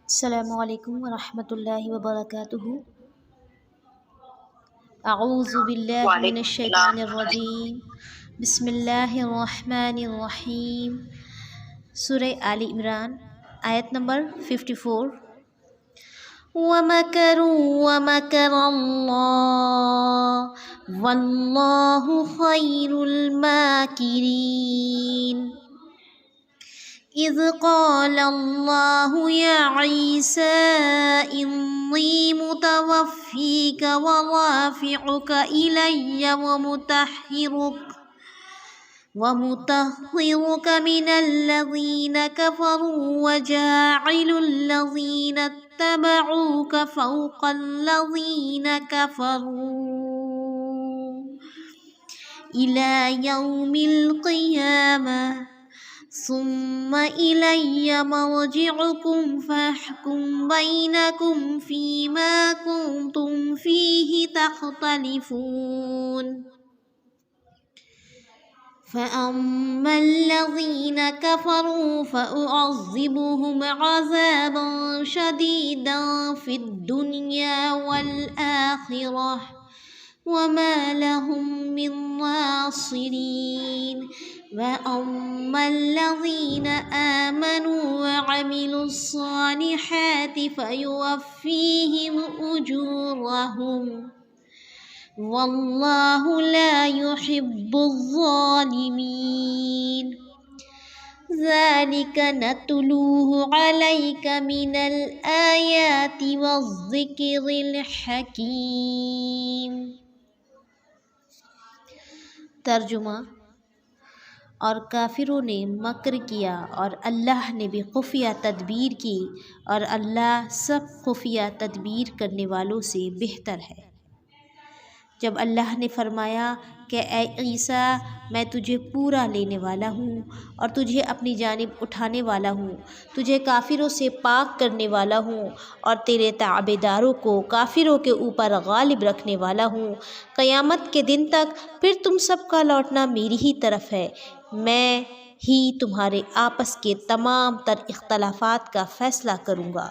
السلام علیکم ورحمۃ اللہ وبرکاتہ۔ اعوذ باللہ من وعلیکم الشیطان السلام۔ الرجیم، بسم اللہ الرحمن الرحیم۔ سورہ آل عمران آیت نمبر 54۔ وَمَكَرُوا وَمَكَرَ اللَّهُ وَاللَّهُ خَيْرُ الْمَاكِرِينَ۔ إِذْ قَالَ اللَّهُ يَا عِيسَىٰ إِنِّي مُتَوَفِّيكَ وَرَافِعُكَ إِلَيَّ وَمُطَهِّرُكَ مِنَ الَّذِينَ كَفَرُوا وَجَاعِلُ الَّذِينَ اتَّبَعُوكَ فَوْقَ الَّذِينَ كَفَرُوا إِلَى يَوْمِ الْقِيَامَةِ ثُمَّ إِلَيَّ مَرْجِعُكُمْ فَأَحْكُمُ بَيْنَكُمْ فِيمَا كُنتُمْ فِيهِ تَخْتَلِفُونَ۔ فَأَمَّا الَّذِينَ كَفَرُوا فَأُعَذِّبُهُمْ عَذَابًا شَدِيدًا فِي الدُّنْيَا وَالْآخِرَةِ وَمَا لَهُم مِّن نَّاصِرِينَ۔ وَأَمَّا الَّذِينَ آمَنُوا وَعَمِلُوا الصَّالِحَاتِ فَيُوَفِّيهِمْ أُجُورَهُمْ وَاللَّهُ لَا يُحِبُّ الظَّالِمِينَ۔ ذَلِكَ نَتْلُوهُ عَلَيْكَ مِنَ الْآيَاتِ وَالذِّكْرِ الْحَكِيمِ۔ ترجمہ: اور کافروں نے مکر کیا اور اللہ نے بھی خفیہ تدبیر کی، اور اللہ سب خفیہ تدبیر کرنے والوں سے بہتر ہے۔ جب اللہ نے فرمایا کہ اے عیسیٰ، میں تجھے پورا لینے والا ہوں اور تجھے اپنی جانب اٹھانے والا ہوں، تجھے کافروں سے پاک کرنے والا ہوں اور تیرے تابعداروں کو کافروں کے اوپر غالب رکھنے والا ہوں، قیامت کے دن تک پھر تم سب کا لوٹنا میری ہی طرف ہے، میں ہی تمہارے آپس کے تمام تر اختلافات کا فیصلہ کروں گا۔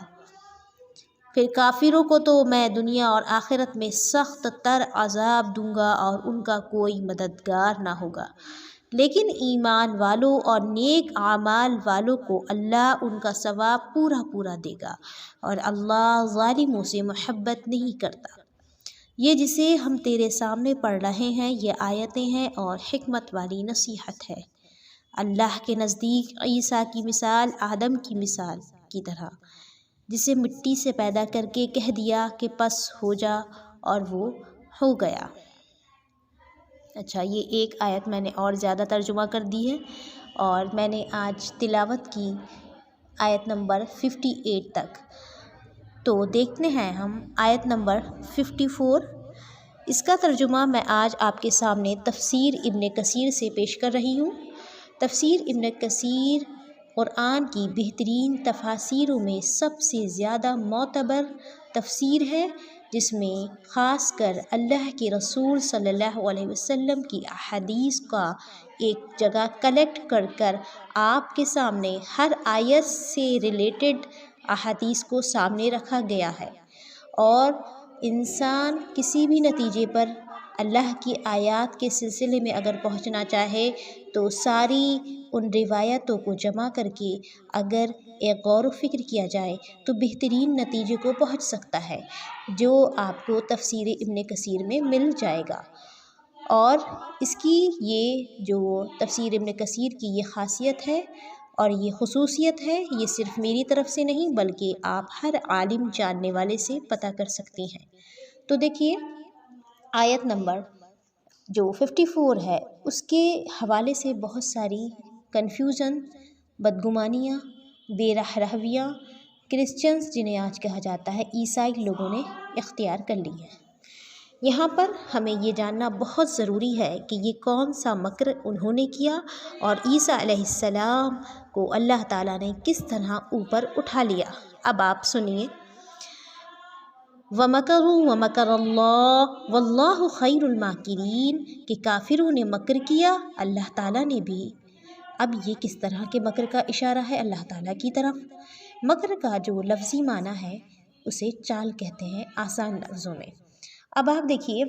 پھر کافروں کو تو میں دنیا اور آخرت میں سخت تر عذاب دوں گا اور ان کا کوئی مددگار نہ ہوگا، لیکن ایمان والوں اور نیک اعمال والوں کو اللہ ان کا ثواب پورا پورا دے گا، اور اللہ ظالموں سے محبت نہیں کرتا۔ یہ جسے ہم تیرے سامنے پڑھ رہے ہیں یہ آیتیں ہیں اور حکمت والی نصیحت ہے۔ اللہ کے نزدیک عیسیٰ کی مثال آدم کی مثال کی طرح، جسے مٹی سے پیدا کر کے کہہ دیا کہ پس ہو جا اور وہ ہو گیا۔ اچھا، یہ ایک آیت میں نے اور زیادہ ترجمہ کر دی ہے، اور میں نے آج تلاوت کی آیت نمبر 58 تک۔ تو دیکھتے ہیں ہم آیت نمبر 54۔ اس کا ترجمہ میں آج آپ کے سامنے تفسیر ابن کثیر سے پیش کر رہی ہوں۔ تفسیر ابن کثیر قرآن کی بہترین تفاسیروں میں سب سے زیادہ معتبر تفسیر ہے، جس میں خاص کر اللہ کے رسول صلی اللہ علیہ وسلم کی احادیث کا ایک جگہ کلیکٹ کر کر آپ کے سامنے ہر آیت سے ریلیٹڈ احادیث کو سامنے رکھا گیا ہے، اور انسان کسی بھی نتیجے پر اللہ کی آیات کے سلسلے میں اگر پہنچنا چاہے تو ساری ان روایتوں کو جمع کر کے اگر ایک غور و فکر کیا جائے تو بہترین نتیجے کو پہنچ سکتا ہے، جو آپ کو تفسیر ابن کثیر میں مل جائے گا۔ اور اس کی یہ جو تفسیر ابن کثیر کی یہ خاصیت ہے اور یہ خصوصیت ہے، یہ صرف میری طرف سے نہیں بلکہ آپ ہر عالم جاننے والے سے پتہ کر سکتے ہیں۔ تو دیکھیے، آیت نمبر جو 54 ہے اس کے حوالے سے بہت ساری کنفیوژن، بدگمانیاں، بے راہ رویاں کرسچنز جنہیں آج کہا جاتا ہے عیسائی لوگوں نے اختیار کر لی ہے۔ یہاں پر ہمیں یہ جاننا بہت ضروری ہے کہ یہ کون سا مکر انہوں نے کیا اور عیسیٰ علیہ السلام کو اللہ تعالیٰ نے کس طرح اوپر اٹھا لیا۔ اب آپ سنیے، وَمَكَرُوا وَمَكَرَ اللَّهُ وَاللَّهُ خَيْرُ الْمَاكِرِينَ کہ کافروں نے مکر کیا، اللہ تعالیٰ نے بھی۔ اب یہ کس طرح کے مکر کا اشارہ ہے اللہ تعالیٰ کی طرف؟ مکر کا جو لفظی معنی ہے اسے چال کہتے ہیں آسان لفظوں میں۔ اب آپ دیکھیے،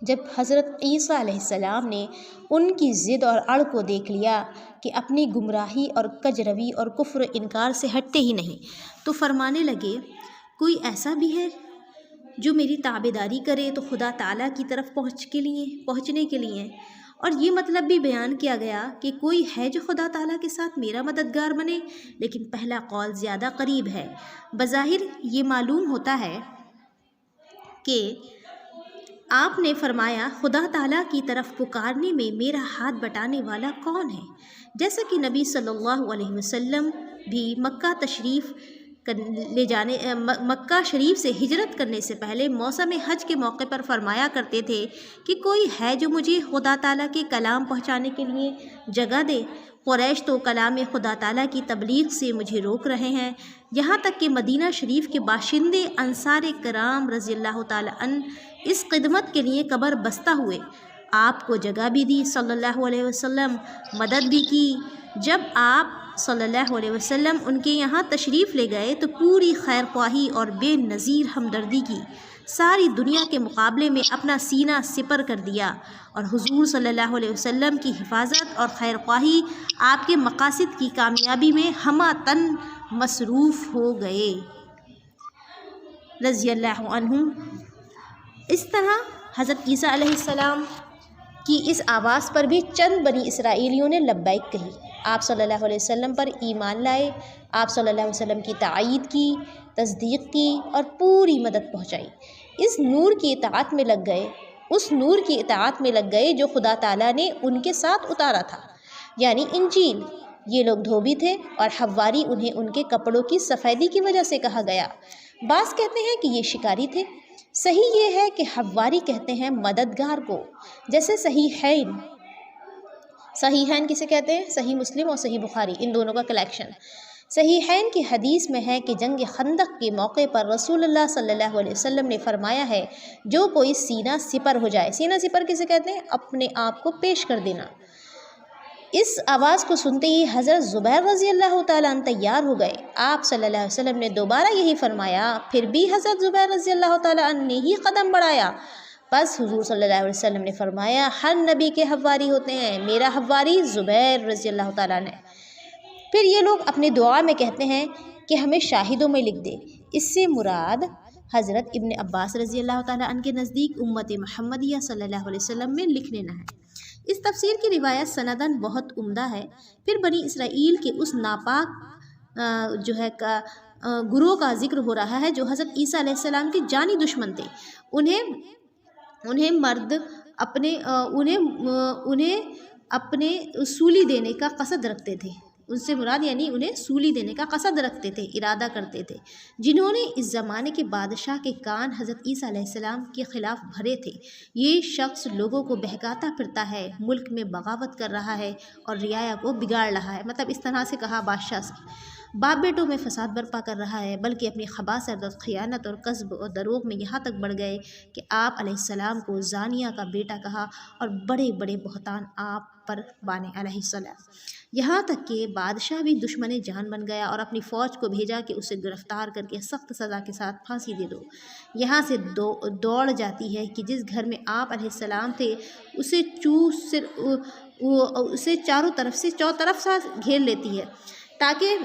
جب حضرت عیسیٰ علیہ السلام نے ان کی ضد اور اڑ کو دیکھ لیا کہ اپنی گمراہی اور کجروی اور کفر و انکار سے ہٹتے ہی نہیں، تو فرمانے لگے کوئی ایسا بھی ہے جو میری تابعداری کرے تو خدا تعالیٰ کی طرف پہنچنے کے لیے۔ اور یہ مطلب بھی بیان کیا گیا کہ کوئی ہے جو خدا تعالیٰ کے ساتھ میرا مددگار بنے، لیکن پہلا قول زیادہ قریب ہے۔ بظاہر یہ معلوم ہوتا ہے کہ آپ نے فرمایا خدا تعالیٰ کی طرف پکارنے میں میرا ہاتھ بٹانے والا کون ہے؟ جیسا کہ نبی صلی اللہ علیہ وسلم بھی مکہ شریف سے ہجرت کرنے سے پہلے موسم حج کے موقع پر فرمایا کرتے تھے کہ کوئی ہے جو مجھے خدا تعالیٰ کے کلام پہنچانے کے لیے جگہ دے۔ قریش تو کلام خدا تعالیٰ کی تبلیغ سے مجھے روک رہے ہیں، یہاں تک کہ مدینہ شریف کے باشندے انصار کرام رضی اللہ تعالیٰ عنہ اس خدمت کے لیے قبر بستہ ہوئے، آپ کو جگہ بھی دی صلی اللہ علیہ وسلم، مدد بھی کی۔ جب آپ صلی اللہ علیہ وسلم ان کے یہاں تشریف لے گئے تو پوری خیر خواہی اور بے نظیر ہمدردی کی، ساری دنیا کے مقابلے میں اپنا سینہ سپر کر دیا، اور حضور صلی اللہ علیہ وسلم کی حفاظت اور خیر خواہی آپ کے مقاصد کی کامیابی میں ہمہ تن مصروف ہو گئے رضی اللہ عنہ۔ اس طرح حضرت عیسیٰ علیہ السلام کی اس آواز پر بھی چند بنی اسرائیلیوں نے لبیک کہی، آپ صلی اللہ علیہ وسلم پر ایمان لائے، آپ صلی اللہ علیہ وسلم کی تائید کی، تصدیق کی اور پوری مدد پہنچائی، اس نور کی اطاعت میں لگ گئے جو خدا تعالیٰ نے ان کے ساتھ اتارا تھا، یعنی انجیل۔ یہ لوگ دھوبی تھے اور حواری انہیں ان کے کپڑوں کی سفیدی کی وجہ سے کہا گیا۔ بعض کہتے ہیں کہ یہ شکاری تھے۔ صحیح یہ ہے کہ حواری کہتے ہیں مددگار کو، جیسے صحیحین کسے کہتے ہیں؟ صحیح مسلم اور صحیح بخاری، ان دونوں کا کلیکشن۔ صحیحین کی حدیث میں ہے کہ جنگ خندق کے موقع پر رسول اللہ صلی اللہ علیہ وسلم نے فرمایا ہے جو کوئی سینہ سپر ہو جائے، سینہ سپر کسے کہتے ہیں؟ اپنے آپ کو پیش کر دینا۔ اس آواز کو سنتے ہی حضرت زبیر رضی اللہ تعالیٰ عنہ تیار ہو گئے، آپ صلی اللہ علیہ وسلم نے دوبارہ یہی فرمایا، پھر بھی حضرت زبیر رضی اللہ تعالیٰ عنہ نے ہی قدم بڑھایا۔ بس حضور صلی اللہ علیہ وسلم نے فرمایا ہر نبی کے حواری ہوتے ہیں، میرا حواری زبیر رضی اللہ تعالیٰ عنہ ہے۔ پھر یہ لوگ اپنے دعا میں کہتے ہیں کہ ہمیں شاہدوں میں لکھ دے، اس سے مراد حضرت ابن عباس رضی اللہ تعالیٰ عنہ کے نزدیک امت محمدیہ صلی اللہ علیہ وسلم میں لکھ لینا ہے۔ اس تفسیر کی روایت سنداً بہت عمدہ ہے۔ پھر بنی اسرائیل کے اس ناپاک گروہ کا ذکر ہو رہا ہے جو حضرت عیسیٰ علیہ السلام کے جانی دشمن تھے۔ انہیں اپنے سولی دینے کا قصد رکھتے تھے، ان سے مراد یعنی انہیں سولی دینے کا قصد رکھتے تھے، ارادہ کرتے تھے، جنہوں نے اس زمانے کے بادشاہ کے کان حضرت عیسیٰ علیہ السلام کے خلاف بھرے تھے۔ یہ شخص لوگوں کو بہکاتا پھرتا ہے، ملک میں بغاوت کر رہا ہے اور رعایا کو بگاڑ رہا ہے، مطلب اس طرح سے کہا بادشاہ سے، باپ بیٹوں میں فساد برپا کر رہا ہے، بلکہ اپنی خباثت اور خیانت اور کذب اور دروغ میں یہاں تک بڑھ گئے کہ آپ علیہ السلام کو زانیہ کا بیٹا کہا اور بڑے بڑے بہتان آپ پر بانے علیہ السلام، یہاں تک کہ بادشاہ بھی دشمن جان بن گیا اور اپنی فوج کو بھیجا کہ اسے گرفتار کر کے سخت سزا کے ساتھ پھانسی دے دو۔ یہاں سے دوڑ جاتی ہے کہ جس گھر میں آپ علیہ السلام تھے اسے چاروں طرف سے گھیر لیتی ہے تاکہ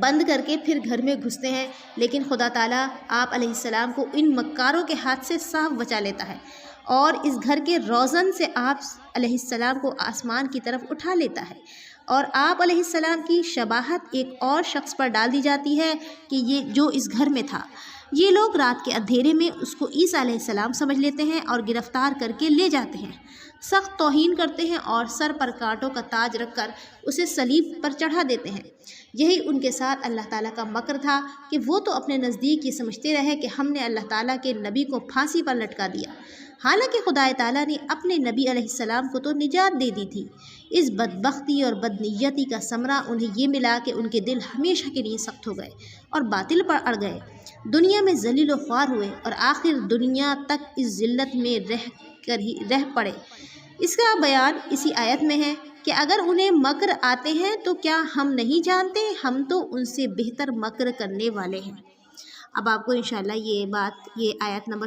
بند کر کے پھر گھر میں گھستے ہیں، لیکن خدا تعالیٰ آپ علیہ السلام کو ان مکاروں کے ہاتھ سے صاف بچا لیتا ہے اور اس گھر کے روزن سے آپ علیہ السلام کو آسمان کی طرف اٹھا لیتا ہے، اور آپ علیہ السلام کی شباہت ایک اور شخص پر ڈال دی جاتی ہے کہ یہ جو اس گھر میں تھا۔ یہ لوگ رات کے اندھیرے میں اس کو عیسیٰ علیہ السلام سمجھ لیتے ہیں اور گرفتار کر کے لے جاتے ہیں، سخت توہین کرتے ہیں اور سر پر کانٹوں کا تاج رکھ کر اسے صلیب پر چڑھا دیتے ہیں۔ یہی ان کے ساتھ اللہ تعالیٰ کا مکر تھا کہ وہ تو اپنے نزدیک یہ سمجھتے رہے کہ ہم نے اللہ تعالیٰ کے نبی کو پھانسی پر لٹکا دیا، حالانکہ خدا تعالیٰ نے اپنے نبی علیہ السلام کو تو نجات دے دی تھی۔ اس بدبختی اور بدنیتی کا ثمرہ انہیں یہ ملا کہ ان کے دل ہمیشہ کے لیے سخت ہو گئے اور باطل پر اڑ گئے، دنیا میں ذلیل و خوار ہوئے اور آخر دنیا تک اس ذلت میں رہ پڑے۔ اس کا بیان اسی آیت میں ہے، کہ اگر انہیں مکر آتے ہیں تو کیا ہم نہیں جانتے، ہم تو ان سے بہتر مکر کرنے والے ہیں۔ اب آپ کو انشاءاللہ یہ آیت نمبر